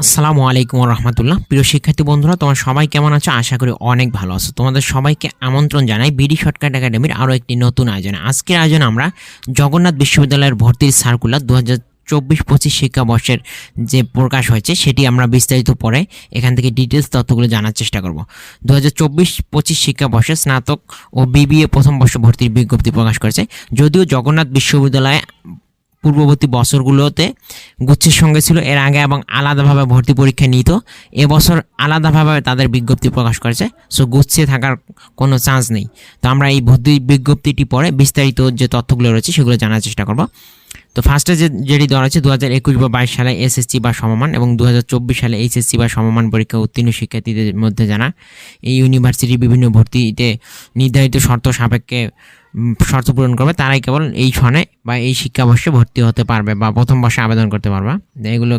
আসসালামু আলাইকুম রহমতুল্লাহ। প্রিয় শিক্ষার্থী বন্ধুরা, তোমরা সবাই কেমন আছো? আশা করি অনেক ভালো আছো। তোমাদের সবাইকে আমন্ত্রণ জানাই বিডি শর্টকাট একাডেমির আরও একটি নতুন আয়োজনে। আজকের আয়োজনে আমরা জগন্নাথ বিশ্ববিদ্যালয়ের ভর্তির সার্কুলার 2024-25 শিক্ষাবর্ষের যে প্রকাশ হয়েছে সেটি আমরা বিস্তারিত পরে এখান থেকে ডিটেলস তথ্যগুলো জানার চেষ্টা করব। 2024-25 শিক্ষাবর্ষে স্নাতক ও বিবিএ প্রথম বর্ষ ভর্তির বিজ্ঞপ্তি প্রকাশ করেছে। যদিও জগন্নাথ বিশ্ববিদ্যালয়ে পূর্ববর্তী বছরগুলোতে গুচ্ছের সঙ্গে ছিল, এর আগে এবং আলাদাভাবে ভর্তি পরীক্ষা নিত। এবছর আলাদাভাবে তাদের বিজ্ঞপ্তি প্রকাশ করেছে, সো গুচ্ছে থাকার কোনো চান্স নেই। তো আমরা এই ভর্তি বিজ্ঞপ্তিটি পরে বিস্তারিত যে তথ্যগুলো রয়েছে সেগুলো জানার চেষ্টা করব। তো ফার্স্টে যেটি দেওয়া রয়েছে 2021 বা 22 সালে এসএসসি বা সমমান এবং 2024 সালে এইচএসসি বা সমমান পরীক্ষা উত্তীর্ণ শিক্ষার্থীদের মধ্যে জানা এই ইউনিভার্সিটির বিভিন্ন ভর্তিতে নির্ধারিত শর্ত সাপেক্ষে শর্ত পূরণ করবে তারাই কেবল এই সনে বা এই শিক্ষাবর্ষে ভর্তি হতে পারবে বা প্রথম বর্ষে আবেদন করতে পারবে। এগুলো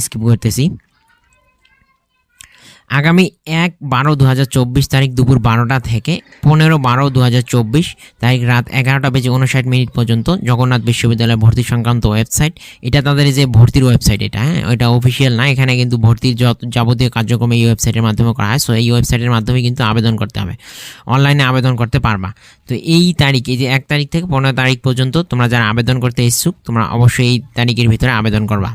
স্কিপ করতেছি। আগামী 1/12/2024 তারিখ দুপুর 12টা থেকে 15/12/2024 তারিখ রাত 11:59 পর্যন্ত জগন্নাথ বিশ্ববিদ্যালয়ের ভর্তি সংক্রান্ত ওয়েবসাইট, এটা তাদের যে ভর্তির ওয়েবসাইট, এটা এটা অফিসিয়াল না, এখানে কিন্তু ভর্তির যাবতীয় কার্যক্রম এই ওয়েবসাইটের মাধ্যমে করা হয়। সো এই ওয়েবসাইটের মাধ্যমে কিন্তু আবেদন করতে হবে, অনলাইনে আবেদন করতে পারবা। তো এই তারিখ, এই যে 1 তারিখ থেকে 15 তারিখ পর্যন্ত তোমরা যারা আবেদন করতে ইচ্ছুক তোমরা অবশ্যই এই তারিখের ভিতরে আবেদন করবা।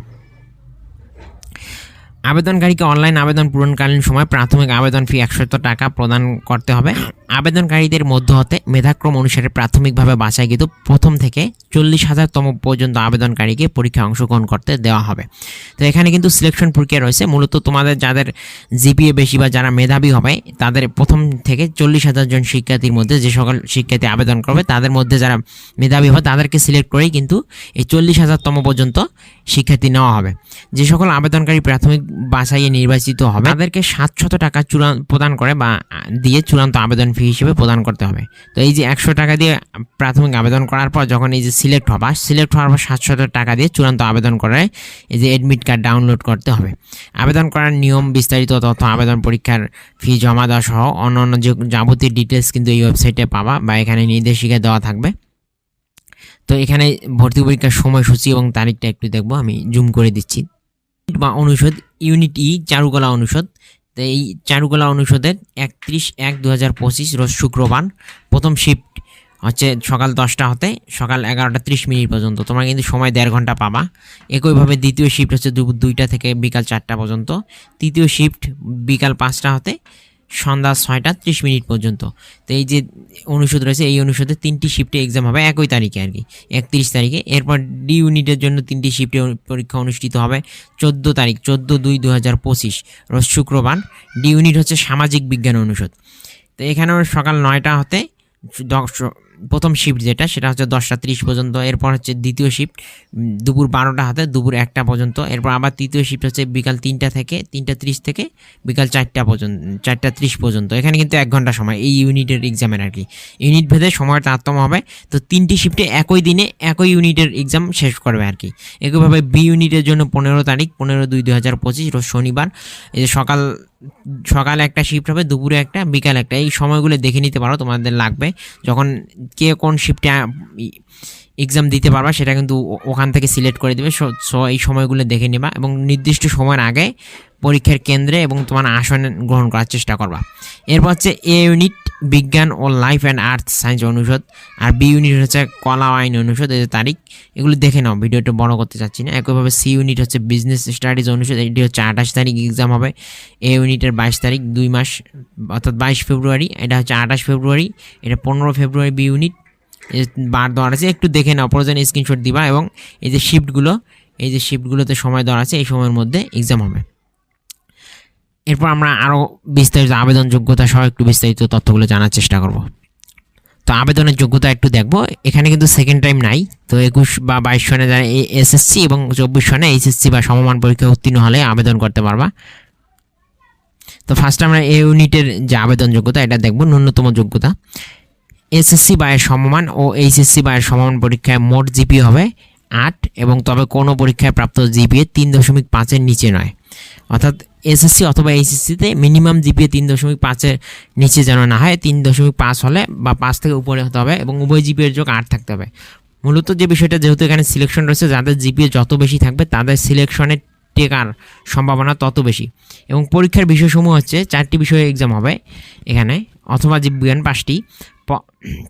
আবেদনকারীকে অনলাইন আবেদন পূরণকালীন সময় প্রাথমিক আবেদন ফি 100 টাকা প্রদান করতে হবে। আবেদনকারীদের মধ্য হতে মেধাক্রম অনুসারে প্রাথমিকভাবে বাছাইকৃত প্রথম থেকে 40,000তম পর্যন্ত আবেদনকারীকে পরীক্ষায় অংশগ্রহণ করতে দেওয়া হবে। তো এখানে কিন্তু সিলেকশন প্রক্রিয়া রয়েছে। মূলত তোমাদের যাদের জিপিএ বেশি বা যারা মেধাবী হবে তাদের প্রথম থেকে 40,000 জন শিক্ষার্থীর মধ্যে যে সকল শিক্ষার্থী আবেদন করবে তাদের মধ্যে যারা মেধাবী হবে তাদেরকে সিলেক্ট করেই কিন্তু এই 40,000তম পর্যন্ত শিক্ষার্থী নেওয়া হবে। যে সকল আবেদনকারী প্রাথমিক বাছাইয়ে নির্বাচিত হবে তাদেরকে 700 টাকা প্রদান করে বা দিয়ে চূড়ান্ত আবেদন ফি হিসেবে প্রদান করতে হবে। তো এই যে 100 টাকা দিয়ে প্রাথমিক আবেদন করার পর যখন এই যে সিলেক্ট হওয়ার পর 700 টাকা দিয়ে চূড়ান্ত আবেদন করে এই যে অ্যাডমিট কার্ড ডাউনলোড করতে হবে। আবেদন করার নিয়ম, বিস্তারিত তথ্য, আবেদন পরীক্ষার ফি জমা দেওয়া সহ অন্যান্য যে যাবতীয় ডিটেলস কিন্তু এই ওয়েবসাইটে পাবা বা এখানে নির্দেশিকা দেওয়া থাকবে। তো এখানে ভর্তি পরীক্ষার সময়সূচি এবং তারিখটা একটু দেখবো, আমি জুম করে দিচ্ছি। বা অনুষদ ইউনিট ই চারুকলা অনুষদ। তো এই চারুকলা অনুষদের 31/1/2025 রোজ শুক্রবার প্রথম শিফট হচ্ছে সকাল 10টা হতে সকাল 11:30 পর্যন্ত। তোমরা কিন্তু সময় 1.5 ঘন্টা পাবা। একইভাবে দ্বিতীয় শিফট হচ্ছে দুপুর 2টা থেকে বিকাল 4টা পর্যন্ত। তৃতীয় শিফট বিকাল 5টা হতে সন্ধ্যা 6:30 পর্যন্ত। তো এই যে অনুষদ রয়েছে এই অনুষদে 3টি শিফটে এক্সাম হবে একই তারিখে আর কি, 31 তারিখে। এরপর ডি ইউনিটের জন্য 3টি শিফটে পরীক্ষা অনুষ্ঠিত হবে 14 তারিখ 14/2/2025 রোজ শুক্রবার। ডি ইউনিট হচ্ছে সামাজিক বিজ্ঞান অনুষদ। তো এখানেও সকাল 9টা হতে প্রথম শিফট যেটা সেটা হচ্ছে 10:30 পর্যন্ত। এরপর হচ্ছে দ্বিতীয় শিফট দুপুর 12টা হতে দুপুর 1টা পর্যন্ত। এরপর আবার তৃতীয় শিফট হচ্ছে বিকাল 3টা থেকে 3:30 থেকে বিকাল 4টা পর্যন্ত, 4:30 পর্যন্ত। এখানে কিন্তু 1 ঘন্টা সময় এই ইউনিটের এক্সামের আর কি। ইউনিট ভেদে সময়ের তারতম্য হবে। তো 3টি শিফটে একই দিনে একই ইউনিটের এক্সাম শেষ করবে আর কি। একইভাবে বি ইউনিটের জন্য 15 তারিখ 15/2/2025 রোজ শনিবার। এই যে সকালে একটা শিফট হবে, দুপুরে একটা, বিকাল একটা। এই সময়গুলো দেখে নিতে পারো, তোমাদের লাগবে যখন কে কোন শিফটে এক্সাম দিতে পারবা সেটা কিন্তু ওখান থেকে সিলেক্ট করে দেবে। সো এই সময়গুলো দেখে নেবা এবং নির্দিষ্ট সময়ের আগে পরীক্ষার কেন্দ্রে এবং তোমার আসন গ্রহণ করার চেষ্টা করবা। এরপর হচ্ছে এ ইউনিট বিজ্ঞান ও লাইফ অ্যান্ড আর্থ সায়েন্স অনুষদ, আর বি ইউনিট হচ্ছে কলা ও আইন অনুষদ। এই যে তারিখ এগুলো দেখে নাও, ভিডিওটা বড় করতে চাচ্ছি না। একইভাবে সি ইউনিট হচ্ছে বিজনেস স্টাডিজ অনুষদ, এটি হচ্ছে 28 তারিখ এক্সাম হবে। এ ইউনিটের 22 তারিখ 2 মাস অর্থাৎ 22 ফেব্রুয়ারি, এটা হচ্ছে 28 ফেব্রুয়ারি, এটা 15 ফেব্রুয়ারি। বি ইউনিট বার দেওয়া আছে, একটু দেখে নাও, প্রয়োজনে স্ক্রিনশট দিবা। এবং এই যে শিফটগুলোতে সময় দেওয়া আছে, এই সময়ের মধ্যে এক্সাম হবে। এরপর আমরা আরও বিস্তারিত আবেদন যোগ্যতা সহ একটু বিস্তারিত তথ্যগুলো জানার চেষ্টা করব। তো আবেদনের যোগ্যতা একটু দেখবো। এখানে কিন্তু সেকেন্ড টাইম নাই। তো 21 বা 22 সনে যারা এসএসসি এবং 24 সনে এইচএসসি বা সমমান পরীক্ষা উত্তীর্ণ হলে আবেদন করতে পারবা। তো ফার্স্ট আমরা এ ইউনিটের যে আবেদন যোগ্যতা এটা দেখবো। ন্যূনতম যোগ্যতা এসএসসি বা এর সমমান ও এইচএসসি বা এর সমমান পরীক্ষায় মোট জিপিএ হবে 8 এবং তবে কোনো পরীক্ষায় প্রাপ্ত জিপিএ 3.5-এর নিচে নয়। অর্থাৎ এসএসসি অথবা এইচএসসিতে মিনিমাম জিপিএ 3.5-এর নিচে যেন না হয়, 3.5 হলে বা 5 থেকে উপরে হতে হবে এবং উভয় জিপিএর যোগ 8 থাকতে হবে। মূলত যে বিষয়টা, যেহেতু এখানে সিলেকশন রয়েছে, যাদের জিপিএ যত বেশি থাকবে তাদের সিলেকশনের টেকার সম্ভাবনা তত বেশি। এবং পরীক্ষার বিষয়সমূহ হচ্ছে 4টি বিষয়ে এক্সাম হবে এখানে, অথবা জীববিজ্ঞান 5টি,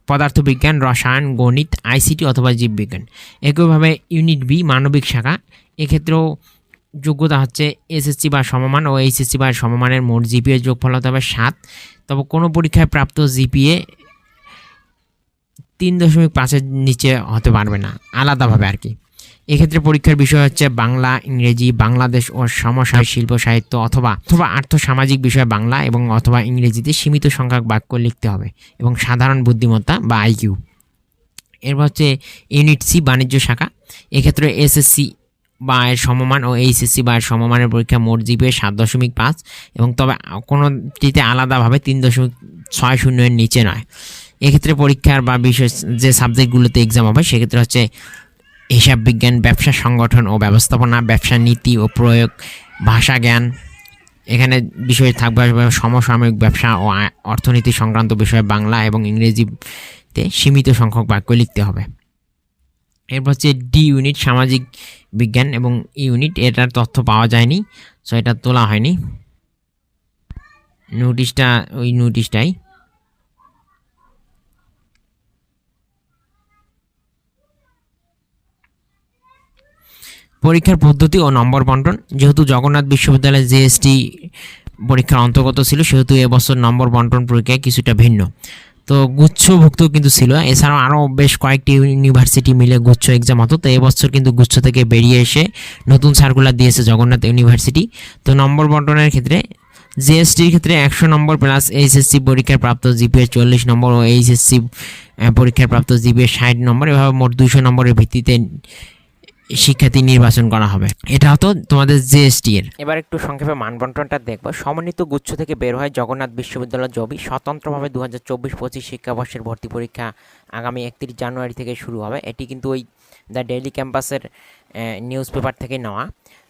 পদার্থবিজ্ঞান, রসায়ন, গণিত, আইসিটি অথবা জীববিজ্ঞান। একইভাবে ইউনিট বি মানবিক শাখা, এক্ষেত্রেও যোগ্যতা হচ্ছে এসএসসি বা সমমান ও এইচএসসি বা সমমানের মোট জিপিএ যোগফল হতে হবে 7। তবে কোনো পরীক্ষায় প্রাপ্ত জিপিএ 3.5-এর নিচে হতে পারবে না, আলাদাভাবে আর কি। এক্ষেত্রে পরীক্ষার বিষয় হচ্ছে বাংলা, ইংরেজি, বাংলাদেশ ও সমসাময়িক শিল্প সাহিত্য অথবা আর্থসামাজিক বিষয় বাংলা এবং অথবা ইংরেজিতে সীমিত সংখ্যক বাক্য লিখতে হবে, এবং সাধারণ বুদ্ধিমত্তা বা আইকিউ। এরপর হচ্ছে ইউনিট সি বাণিজ্য শাখা, এক্ষেত্রে এসএসসি বা এর সমমান ও এইচএসসি বা এর সমমানের পরীক্ষা মোট জিপিএ 7.5, এবং তবে কোনোটিতে আলাদাভাবে 3.60 এর নিচে নয়। এক্ষেত্রে পরীক্ষার বা বিশেষ যে সাবজেক্টগুলোতে এক্সাম হবে সেক্ষেত্রে হচ্ছে হিসাব বিজ্ঞান, ব্যবসা সংগঠন ও ব্যবস্থাপনা, ব্যবসা নীতি ও প্রয়োগ, ভাষা জ্ঞান, এখানে বিষয় থাকবে সমসাময়িক ব্যবসা ও অর্থনীতি সংক্রান্ত বিষয় বাংলা এবং ইংরেজিতে সীমিত সংখ্যক বাক্য লিখতে হবে। এরপর হচ্ছে ডি ইউনিট সামাজিক বিজ্ঞান এবং ইউনিট, এটার তথ্য পাওয়া যায়নি, সো এটা তোলা হয়নি, নোটিশটাই। পরীক্ষার পদ্ধতি ও নম্বর বন্টন, যেহেতু জগন্নাথ বিশ্ববিদ্যালয় জিএসটি পরীক্ষার অন্তর্গত ছিল সেহেতু এবছর নম্বর বন্টন প্রক্রিয়া কিছুটা ভিন্ন। তো গুচ্ছভুক্ত কিন্তু ছিল, এছাড়াও আরও বেশ কয়েকটি ইউনিভার্সিটি মিলে গুচ্ছ এক্সাম হতো। তো এবছর কিন্তু গুচ্ছ থেকে বেরিয়ে এসে নতুন সার্কুলার দিয়েছে জগন্নাথ ইউনিভার্সিটি। তো নম্বর বন্টনের ক্ষেত্রে জিএসটির ক্ষেত্রে 100 নম্বর প্লাস এইচএসসি পরীক্ষার প্রাপ্ত জিপিএ 40 নম্বর ও এইচএসসি পরীক্ষার প্রাপ্ত জিপিএ 60 নম্বর, এভাবে মোট 200 নম্বরের ভিত্তিতে শিক্ষার্থী নির্বাচন করা হবে। এটা হতো তোমাদের জিএসটি এর। এবার একটু সংক্ষেপে মানবন্টনটা দেখব। সমন্বিত গুচ্ছ থেকে বের হয় জগন্নাথ বিশ্ববিদ্যালয় জবি স্বতন্ত্রভাবে 2024-25 শিক্ষাবর্ষের ভর্তি পরীক্ষা আগামী 31 জানুয়ারি থেকে শুরু হবে। এটি কিন্তু ওই দ্য ডেইলি ক্যাম্পাসের নিউজ পেপার থেকে নেওয়া।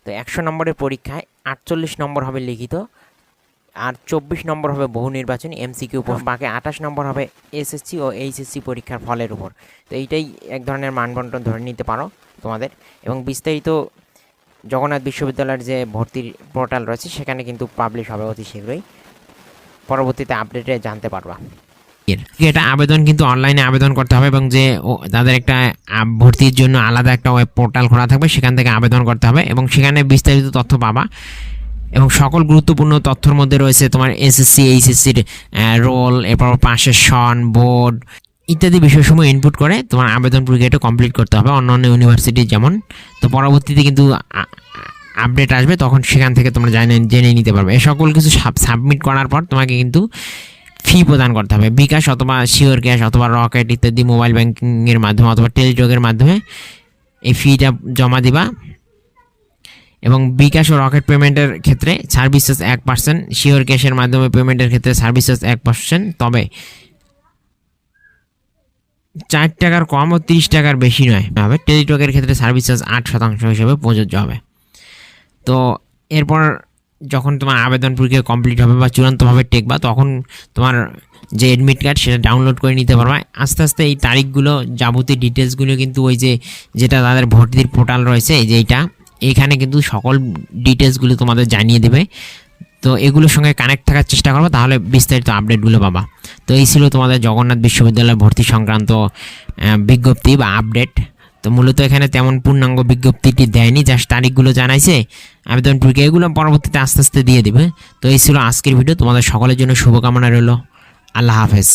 তো 100 নম্বরের পরীক্ষায় 48 নম্বর হবে লিখিত, আর 24 নম্বর হবে বহু নির্বাচনী এমসিকিউ, বাকি 28 নম্বর হবে এসএসসি ও এইচএসসি পরীক্ষার ফলের উপর। তো এইটাই এক ধরনের মানবন্টন ধরে নিতে পারো তোমাদের। এবং বিস্তারিত জগন্নাথ বিশ্ববিদ্যালয়ের যে ভর্তির পোর্টাল রয়েছে সেখানে কিন্তু পাবলিশ হবে অতি শীঘ্রই, পরবর্তীতে আপডেটে জানতে পারবা। এটা আবেদন কিন্তু অনলাইনে আবেদন করতে হবে, এবং যে তাদের একটা ভর্তির জন্য আলাদা একটা ওয়েব পোর্টাল খোলা থাকবে, সেখান থেকে আবেদন করতে হবে এবং সেখানে বিস্তারিত তথ্য পাবা। এবং সকল গুরুত্বপূর্ণ তথ্যের মধ্যে রয়েছে তোমার এসএসসি এইচএসসির রোল, এরপর পাশের সন, বোর্ড ইত্যাদি বিষয়সমূহ ইনপুট করে তোমার আবেদন প্রক্রিয়াটা কমপ্লিট করতে হবে অন্যান্য ইউনিভার্সিটির যেমন। তো পরবর্তীতে কিন্তু আপডেট আসবে, তখন সেখান থেকে তোমরা জেনে নিতে পারবে। এই সকল কিছু সাবমিট করার পর তোমাকে কিন্তু ফি প্রদান করতে হবে। বিকাশ অথবা শিওর ক্যাশ অথবা রকেট ইত্যাদি মোবাইল ব্যাংকিংয়ের মাধ্যমে অথবা টেলিটকের মাধ্যমে এই ফিটা জমা দিবা। এবং বিকাশ ও রকেট পেমেন্টের ক্ষেত্রে সার্ভিস চার্জ 1%, শিওর ক্যাশের মাধ্যমে পেমেন্টের ক্ষেত্রে সার্ভিস চার্জ 1%, তবে 4 টাকার কম ও 30 টাকার বেশি নয় হবে। টেলিটকের ক্ষেত্রে সার্ভিস চার্জ 8% হিসেবে প্রযোজ্য হবে। তো এরপর যখন তোমার আবেদন প্রক্রিয়া কমপ্লিট হবে বা চূড়ান্তভাবে টেকবা, তখন তোমার যে অ্যাডমিট কার্ড সেটা ডাউনলোড করে নিতে পারবা। আস্তে আস্তে এই তারিখগুলো যাবতীয় ডিটেলসগুলো কিন্তু ওই যেটা তাদের ভর্তির পোর্টাল রয়েছে, এই যে এইখানে কিন্তু সকল ডিটেলসগুলো তোমাদের জানিয়ে দেবে। তো এগুলোর সঙ্গে কানেক্ট থাকার চেষ্টা করবো, তাহলে বিস্তারিত আপডেটগুলো পাবা। তো এই ছিল তোমাদের জগন্নাথ বিশ্ববিদ্যালয় ভর্তি সংক্রান্ত বিজ্ঞপ্তি বা আপডেট। তো মূলত এখানে তেমন পূর্ণাঙ্গ বিজ্ঞপ্তিটি দেয়নি, জাস্ট তারিখগুলো জানাইছে, আবেদন প্রক্রিয়া এগুলো পরবর্তীতে আস্তে আস্তে দিয়ে দেবে। তো এই ছিল আজকের ভিডিও। তোমাদের সকলের জন্য শুভকামনা রইল। আল্লাহ হাফেজ।